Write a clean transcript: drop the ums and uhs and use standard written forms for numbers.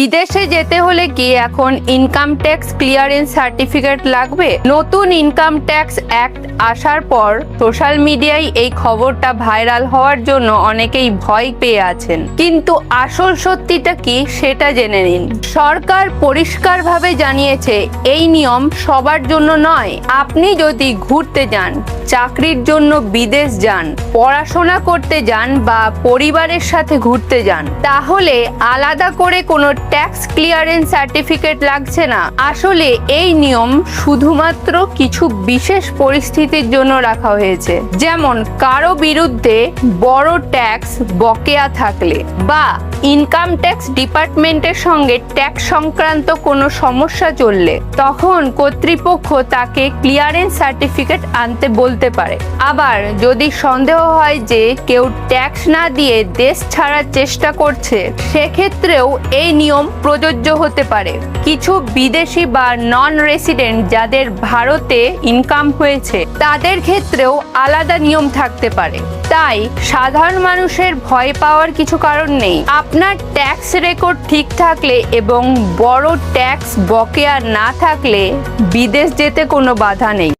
বিদেশে যেতে হলে কি এখন ইনকাম ট্যাক্স ক্লিয়ারেন্স সার্টিফিকেট লাগবে? নতুন ইনকাম ট্যাক্স অ্যাক্ট আসার পর সোশ্যাল মিডিয়ায় এই খবরটা ভাইরাল হওয়ার জন্য অনেকেই ভয় পেয়ে আছেন, কিন্তু আসল সত্যিটা কি সেটা জেনে নিন। সরকার পরিষ্কারভাবে জানিয়েছে এই নিয়ম সবার জন্য নয়। আপনি যদি ঘুরতে যান, চাকরির জন্য বিদেশ যান, পড়াশোনা করতে যান বা পরিবারের সাথে ঘুরতে যান, তাহলে আলাদা করে কোনো ট্যাক্স ক্লিয়ারেন্স সার্টিফিকেট লাগছে না। আসলে এই নিয়ম শুধুমাত্র কিছু বিশেষ পরিস্থিতির জন্য রাখা হয়েছে, যেমন কারো বিরুদ্ধে বড় ট্যাক্স বকেয়া থাকলে বা ইনকাম ট্যাক্স ডিপার্টমেন্টের সঙ্গে ট্যাক্স সংক্রান্ত কোনো সমস্যা চললে, তখন কর্তৃপক্ষ তাকে ক্লিয়ারেন্স সার্টিফিকেট আনতে বলতে পারে। আবার যদি সন্দেহ হয় যে কেউ ট্যাক্স না দিয়ে দেশ ছাড়ার চেষ্টা করছে, সেক্ষেত্রেও এই নিয়ম প্রযোজ্য হতে পারে। কিছু বিদেশি বা নন রেসিডেন্ট যাদের ভারতে ইনকাম হয়েছে, তাদের ক্ষেত্রেও আলাদা নিয়ম থাকতে পারে। তাই সাধারণ মানুষের ভয় পাওয়ার কিছু কারণ নেই। আপনার ট্যাক্স রেকর্ড ঠিক থাকলে এবং বড় ট্যাক্স বকেয়া না থাকলে বিদেশ যেতে কোনো বাধা নেই।